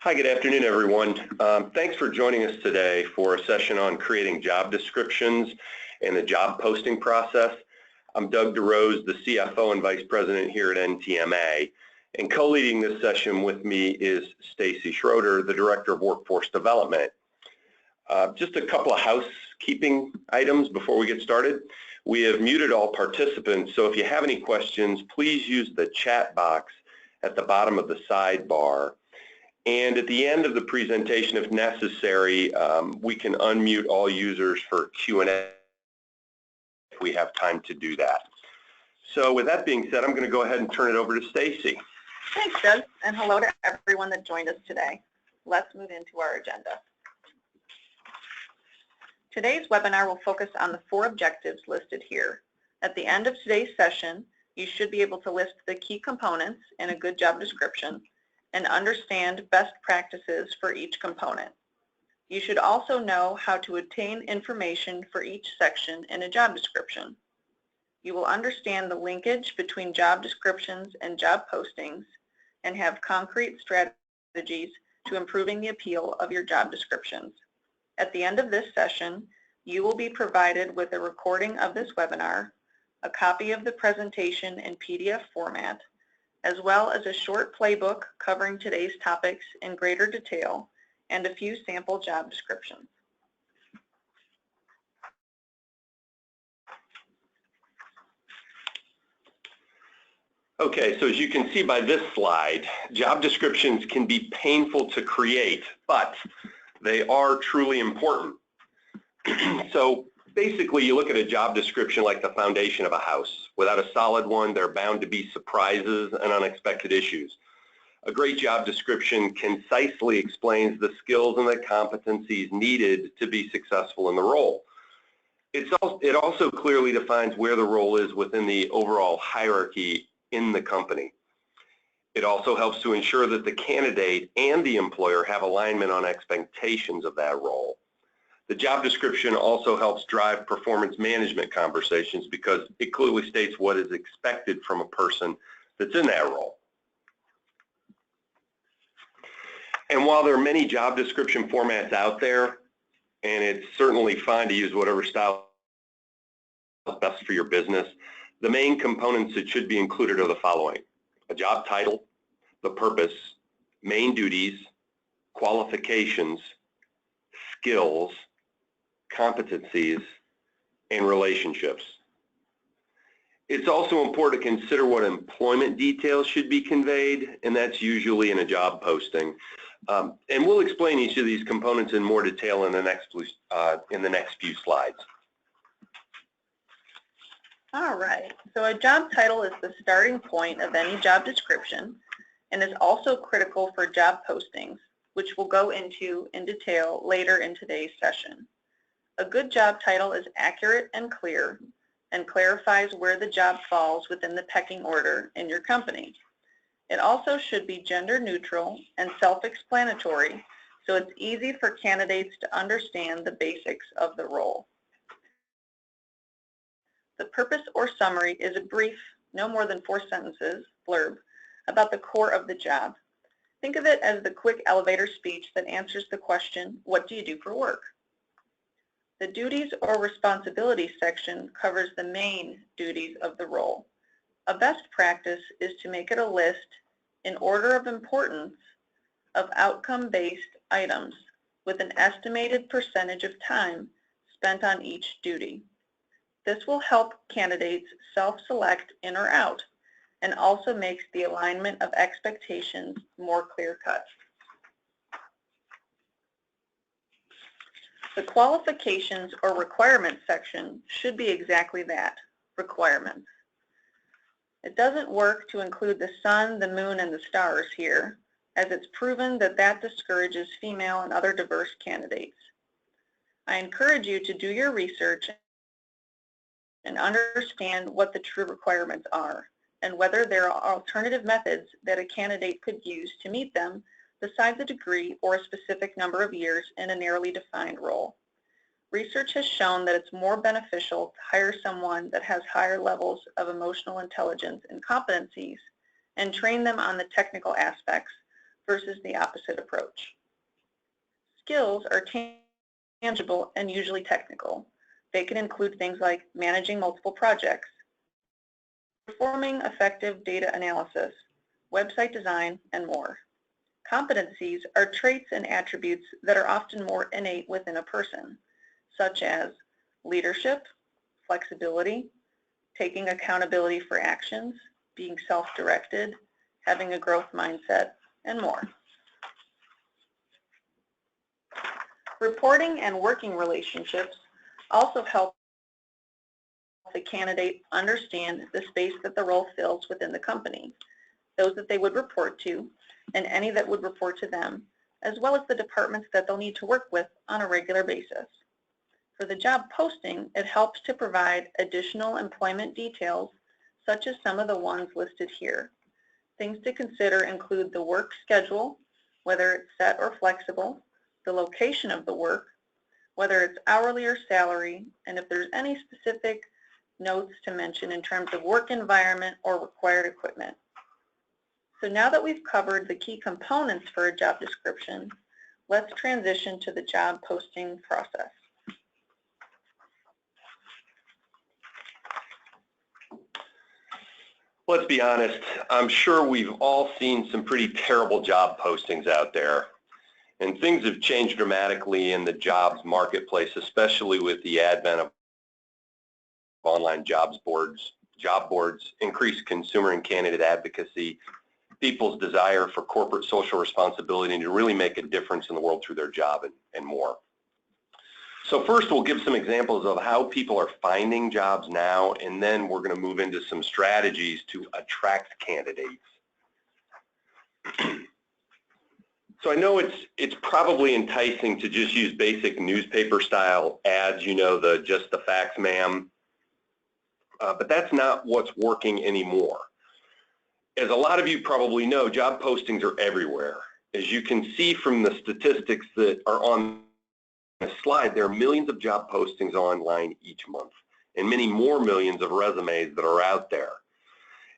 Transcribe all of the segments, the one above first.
Hi, good afternoon, everyone. Thanks for joining us today for a session on creating job descriptions and the job posting process. I'm Doug DeRose, the CFO and Vice President here at NTMA, and co-leading this session with me is Stacy Schroeder, the Director of Workforce Development. Just a couple of housekeeping items before we get started. We have muted all participants, so if you have any questions, please use the chat box at the bottom of the sidebar. And at the end of the presentation, if necessary, we can unmute all users for Q&A if we have time to do that. So with that being said, I'm going to go ahead and turn it over to Stacy. Thanks, Doug, and hello to everyone that joined us today. Let's move into our agenda. Today's webinar will focus on the 4 objectives listed here. At the end of today's session, you should be able to list the key components in a good job description and understand best practices for each component. You should also know how to obtain information for each section in a job description. You will understand the linkage between job descriptions and job postings and have concrete strategies to improving the appeal of your job descriptions. At the end of this session, you will be provided with a recording of this webinar, a copy of the presentation in PDF format, as well as a short playbook covering today's topics in greater detail and a few sample job descriptions. Okay, so as you can see by this slide, job descriptions can be painful to create, but they are truly important. So basically, you look at a job description like the foundation of a house. Without a solid one, there are bound to be surprises and unexpected issues. A great job description concisely explains the skills and the competencies needed to be successful in the role. It also clearly defines where the role is within the overall hierarchy in the company. It also helps to ensure that the candidate and the employer have alignment on expectations of that role. The job description also helps drive performance management conversations because it clearly states what is expected from a person that's in that role. And while there are many job description formats out there, and it's certainly fine to use whatever style is best for your business, the main components that should be included are the following: a job title, the purpose, main duties, qualifications, skills, competencies, and relationships. It's also important to consider what employment details should be conveyed, and that's usually in a job posting. And we'll explain each of these components in more detail in the next few slides. All right, so a job title is the starting point of any job description and is also critical for job postings, which we'll go into in detail later in today's session. A good job title is accurate and clear and clarifies where the job falls within the pecking order in your company. It also should be gender neutral and self-explanatory, so it's easy for candidates to understand the basics of the role. The purpose or summary is a brief, no more than 4 sentences, blurb about the core of the job. Think of it as the quick elevator speech that answers the question, what do you do for work? The duties or responsibilities section covers the main duties of the role. A best practice is to make it a list in order of importance of outcome-based items with an estimated percentage of time spent on each duty. This will help candidates self-select in or out and also makes the alignment of expectations more clear-cut. The qualifications or requirements section should be exactly that, requirements. It doesn't work to include the sun, the moon, and the stars here, as it's proven that that discourages female and other diverse candidates. I encourage you to do your research and understand what the true requirements are and whether there are alternative methods that a candidate could use to meet them besides a degree or a specific number of years in a narrowly defined role. Research has shown that it's more beneficial to hire someone that has higher levels of emotional intelligence and competencies and train them on the technical aspects versus the opposite approach. Skills are tangible and usually technical. They can include things like managing multiple projects, performing effective data analysis, website design, and more. Competencies are traits and attributes that are often more innate within a person, such as leadership, flexibility, taking accountability for actions, being self-directed, having a growth mindset, and more. Reporting and working relationships also help the candidate understand the space that the role fills within the company, those that they would report to, and any that would report to them, as well as the departments that they'll need to work with on a regular basis. For the job posting, it helps to provide additional employment details, such as some of the ones listed here. Things to consider include the work schedule, whether it's set or flexible, the location of the work, whether it's hourly or salary, and if there's any specific notes to mention in terms of work environment or required equipment. So now that we've covered the key components for a job description, let's transition to the job posting process. Let's be honest, I'm sure we've all seen some pretty terrible job postings out there. And things have changed dramatically in the jobs marketplace, especially with the advent of online job boards, increased consumer and candidate advocacy, people's desire for corporate social responsibility and to really make a difference in the world through their job and more. So first we'll give some examples of how people are finding jobs now, and then we're going to move into some strategies to attract candidates. So I know it's probably enticing to just use basic newspaper style ads, you know, just the facts ma'am, but that's not what's working anymore. As a lot of you probably know, job postings are everywhere. As you can see from the statistics that are on the slide, there are millions of job postings online each month and many more millions of resumes that are out there.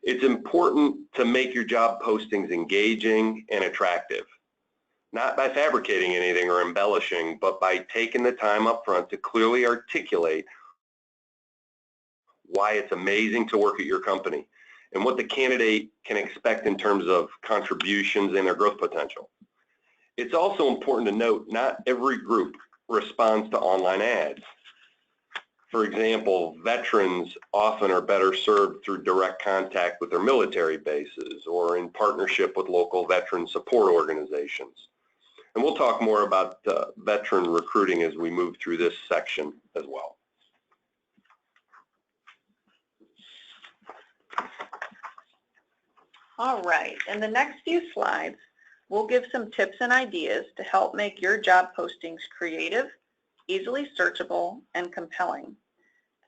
It's important to make your job postings engaging and attractive, not by fabricating anything or embellishing, but by taking the time up front to clearly articulate why it's amazing to work at your company and what the candidate can expect in terms of contributions and their growth potential. It's also important to note not every group responds to online ads. For example, veterans often are better served through direct contact with their military bases or in partnership with local veteran support organizations. And we'll talk more about veteran recruiting as we move through this section as well. All right, in the next few slides, we'll give some tips and ideas to help make your job postings creative, easily searchable, and compelling.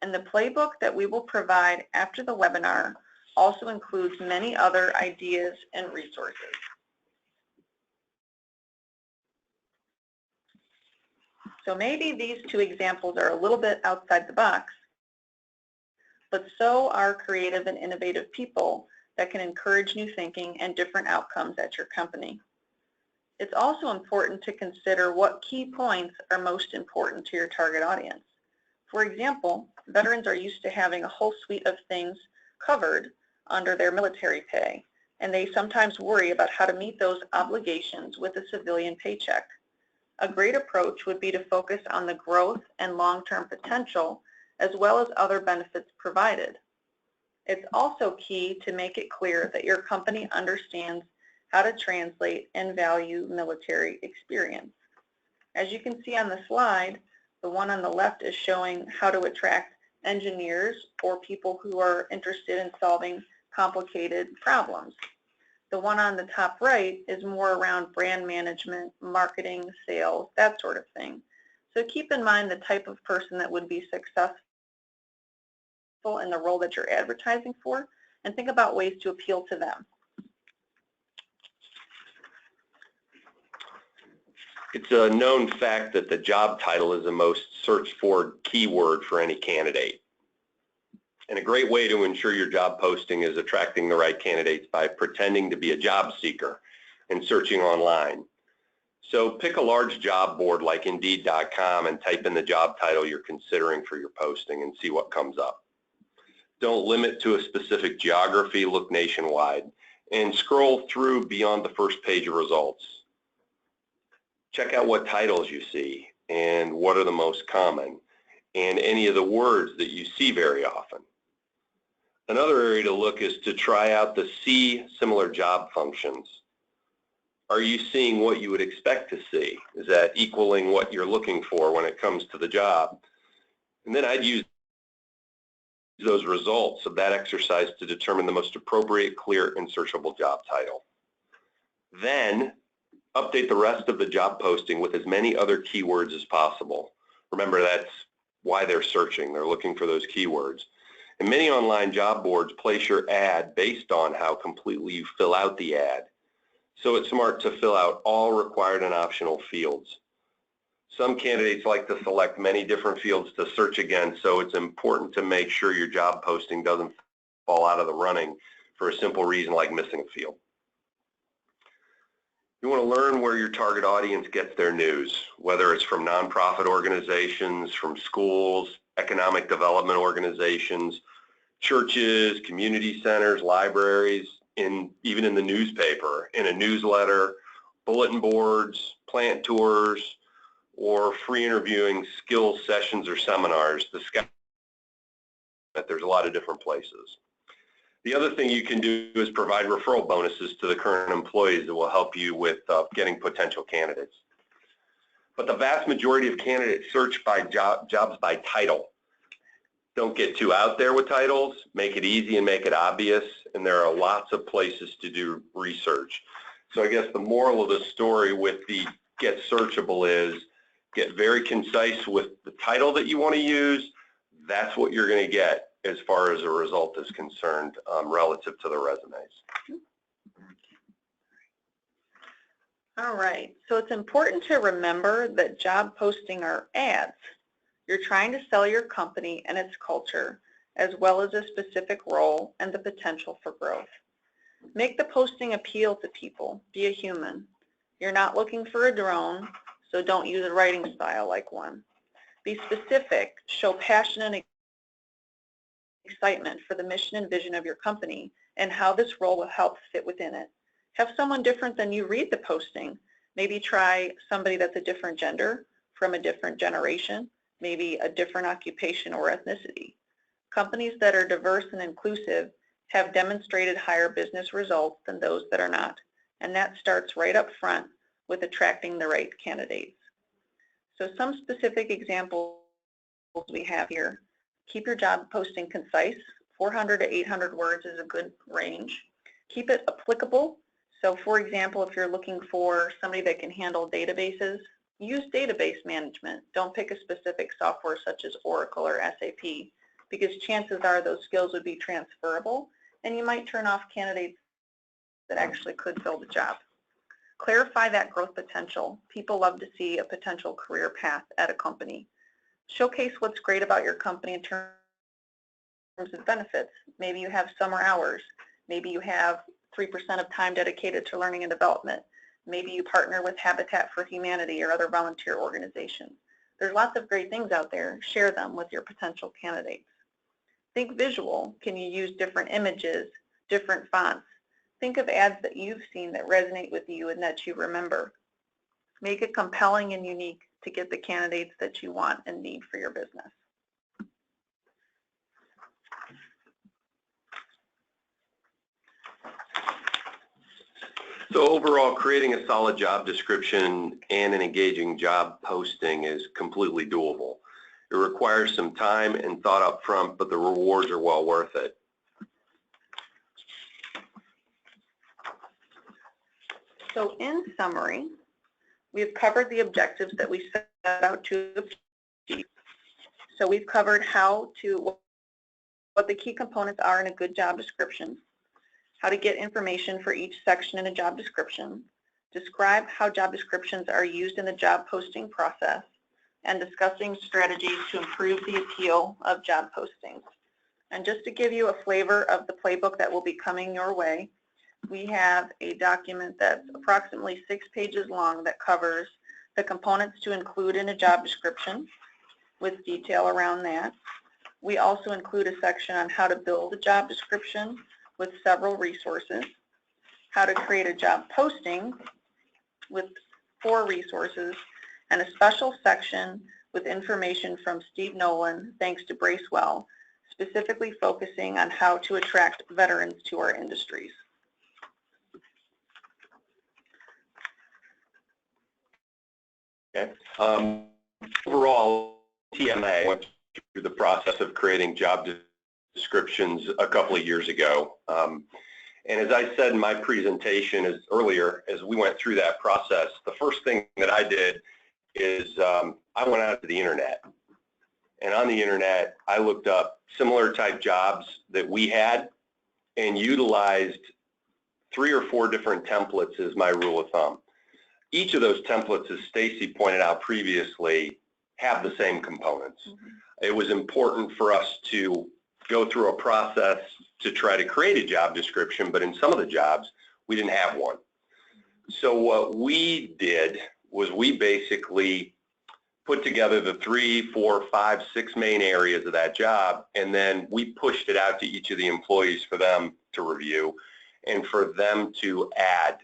And the playbook that we will provide after the webinar also includes many other ideas and resources. So maybe these two examples are a little bit outside the box, but so are creative and innovative people that can encourage new thinking and different outcomes at your company. It's also important to consider what key points are most important to your target audience. For example, veterans are used to having a whole suite of things covered under their military pay, and they sometimes worry about how to meet those obligations with a civilian paycheck. A great approach would be to focus on the growth and long-term potential as well as other benefits provided. It's also key to make it clear that your company understands how to translate and value military experience. As you can see on the slide, the one on the left is showing how to attract engineers or people who are interested in solving complicated problems. The one on the top right is more around brand management, marketing, sales, that sort of thing. So keep in mind the type of person that would be successful in the role that you're advertising for, and think about ways to appeal to them. It's a known fact that the job title is the most searched for keyword for any candidate. And a great way to ensure your job posting is attracting the right candidates by pretending to be a job seeker. and searching online. So pick a large job board like Indeed.com and type in the job title you're considering for your posting and see what comes up. Don't limit to a specific geography, look nationwide, and scroll through beyond the first page of results. Check out what titles you see and what are the most common, and any of the words that you see very often. Another area to look is to try out the see similar job functions. Are you seeing what you would expect to see? Is that equaling what you're looking for when it comes to the job? And then I'd use those results of that exercise to determine the most appropriate, clear, and searchable job title. Then update the rest of the job posting with as many other keywords as possible. Remember, that's why they're searching. They're looking for those keywords. And many online job boards place your ad based on how completely you fill out the ad. So it's smart to fill out all required and optional fields. Some candidates like to select many different fields to search against, so it's important to make sure your job posting doesn't fall out of the running for a simple reason like missing a field. You want to learn where your target audience gets their news, whether it's from nonprofit organizations, from schools, economic development organizations, churches, community centers, libraries, even in the newspaper, in a newsletter, bulletin boards, plant tours, or free interviewing skills sessions or seminars. There's a lot of different places. The other thing you can do is provide referral bonuses to the current employees that will help you with getting potential candidates. But the vast majority of candidates search by jobs by title. Don't get too out there with titles, make it easy and make it obvious, and there are lots of places to do research. So I guess the moral of the story with the get searchable is get very concise with the title that you want to use. That's what you're going to get as far as a result is concerned relative to the resumes. All right, so it's important to remember that job posting are ads. You're trying to sell your company and its culture, as well as a specific role and the potential for growth. Make the posting appeal to people. Be a human. You're not looking for a drone, so don't use a writing style like one. Be specific. Show passion and excitement for the mission and vision of your company and how this role will help fit within it. Have someone different than you read the posting. Maybe try somebody that's a different gender, from a different generation, maybe a different occupation or ethnicity. Companies that are diverse and inclusive have demonstrated higher business results than those that are not, and that starts right up front with attracting the right candidates. So some specific examples we have here. Keep your job posting concise. 400 to 800 words is a good range. Keep it applicable. So for example, if you're looking for somebody that can handle databases, use database management. Don't pick a specific software such as Oracle or SAP, because chances are those skills would be transferable and you might turn off candidates that actually could fill the job. Clarify that growth potential. People love to see a potential career path at a company. Showcase what's great about your company in terms of benefits. Maybe you have summer hours. Maybe you have 3% of time dedicated to learning and development. Maybe you partner with Habitat for Humanity or other volunteer organizations. There's lots of great things out there. Share them with your potential candidates. Think visual. Can you use different images, different fonts? Think of ads that you've seen that resonate with you and that you remember. Make it compelling and unique to get the candidates that you want and need for your business. So overall, creating a solid job description and an engaging job posting is completely doable. It requires some time and thought up front, but the rewards are well worth it. So in summary, we've covered the objectives that we set out to achieve. So we've covered what the key components are in a good job description, how to get information for each section in a job description, describe how job descriptions are used in the job posting process, and discussing strategies to improve the appeal of job postings. And just to give you a flavor of the playbook that will be coming your way, we have a document that's approximately 6 pages long that covers the components to include in a job description with detail around that. We also include a section on how to build a job description with several resources, how to create a job posting with 4 resources, and a special section with information from Steve Nolan, thanks to Bracewell, specifically focusing on how to attract veterans to our industries. Okay. Overall, TMA went through the process of creating job descriptions a couple of years ago. And as I said in my presentation earlier, as we went through that process, the first thing that I did is I went out to the internet. And on the internet, I looked up similar type jobs that we had and utilized 3 or 4 different templates as my rule of thumb. Each of those templates, as Stacy pointed out previously, have the same components. It was important for us to go through a process to try to create a job description, but in some of the jobs, we didn't have one. So what we did was we basically put together the 3, 4, 5, 6 main areas of that job, and then we pushed it out to each of the employees for them to review and for them to add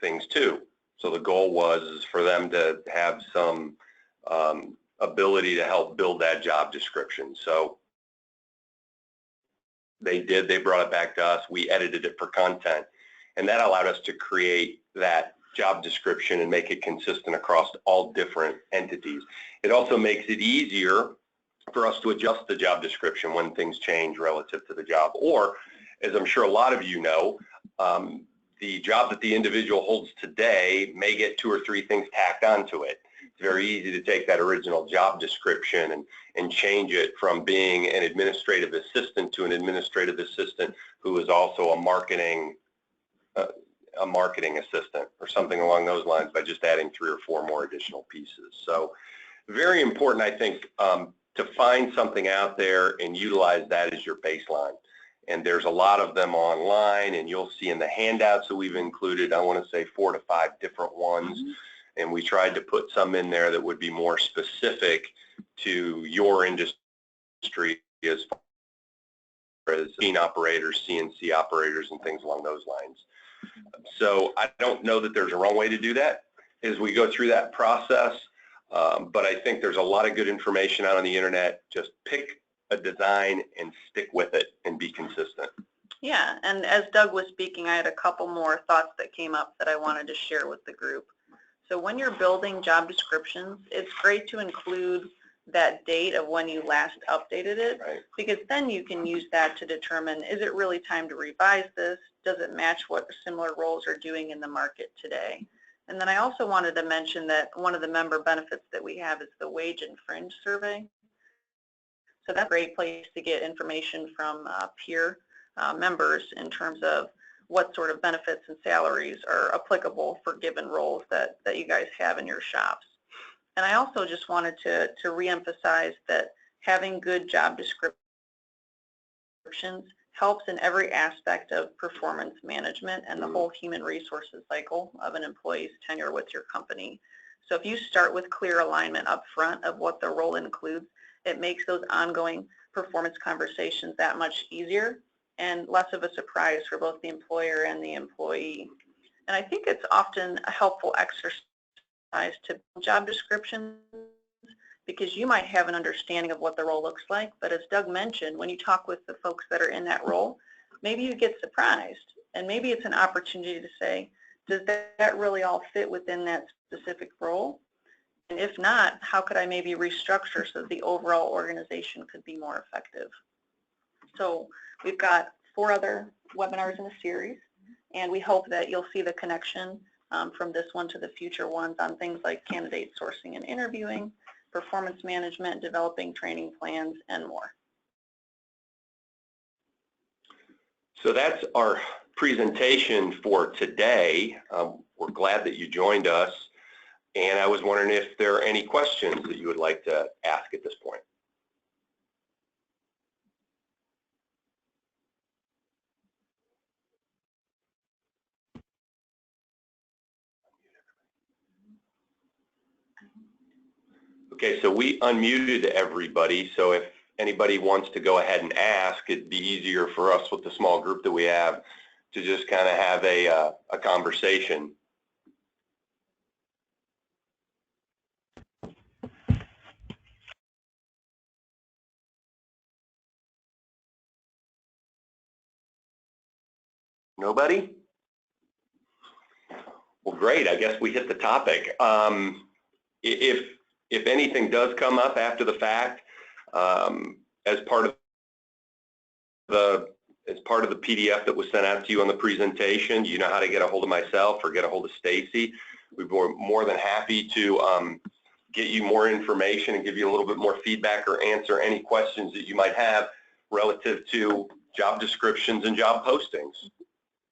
things to. So the goal was for them to have some ability to help build that job description. So they did, they brought it back to us, we edited it for content, and that allowed us to create that job description and make it consistent across all different entities. It also makes it easier for us to adjust the job description when things change relative to the job. Or, as I'm sure a lot of you know, the job that the individual holds today may get 2 or 3 things tacked onto it. It's very easy to take that original job description and change it from being an administrative assistant to an administrative assistant who is also a marketing assistant or something along those lines by just adding 3 or 4 more additional pieces. So very important, I think, to find something out there and utilize that as your baseline. And there's a lot of them online, and you'll see in the handouts that we've included, I want to say 4 to 5 different ones. And we tried to put some in there that would be more specific to your industry as far as machine operators, CNC operators, and things along those lines. So I don't know that there's a wrong way to do that as we go through that process, but I think there's a lot of good information out on the internet. Just pick a design and stick with it and be consistent. Yeah, and as Doug was speaking, I had a couple more thoughts that came up that I wanted to share with the group. So when you're building job descriptions, it's great to include that date of when you last updated it, Right. Because then you can use that to determine, is it really time to revise this? Does it match what similar roles are doing in the market today? And then I also wanted to mention that one of the member benefits that we have is the Wage and Fringe Survey. So that's a great place to get information from peer members in terms of what sort of benefits and salaries are applicable for given roles that you guys have in your shops. And I also just wanted to reemphasize that having good job descriptions helps in every aspect of performance management and the whole human resources cycle of an employee's tenure with your company. So if you start with clear alignment up front of what the role includes, it makes those ongoing performance conversations that much easier and less of a surprise for both the employer and the employee. And I think it's often a helpful exercise to job descriptions because you might have an understanding of what the role looks like, but as Doug mentioned, when you talk with the folks that are in that role, maybe you get surprised, and maybe it's an opportunity to say, does that really all fit within that specific role? And if not, how could I maybe restructure so that the overall organization could be more effective? So we've got 4 other webinars in the series, and we hope that you'll see the connection from this one to the future ones on things like candidate sourcing and interviewing, performance management, developing training plans, and more. So that's our presentation for today. We're glad that you joined us, and I was wondering if there are any questions that you would like to ask at this point. Okay, so we unmuted everybody, so if anybody wants to go ahead and ask, it'd be easier for us with the small group that we have to just kind of have a conversation. Nobody? Well, great. I guess we hit the topic. If anything does come up after the fact, as part of the PDF that was sent out to you on the presentation, you know how to get a hold of myself or get a hold of Stacy. We'd be more than happy to get you more information and give you a little bit more feedback or answer any questions that you might have relative to job descriptions and job postings.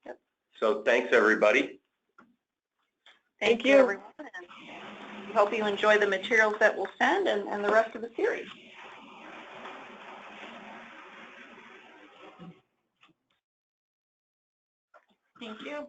Yep. So thanks, everybody. Thank you, everyone. And we hope you enjoy the materials that we'll send and the rest of the series. Thank you.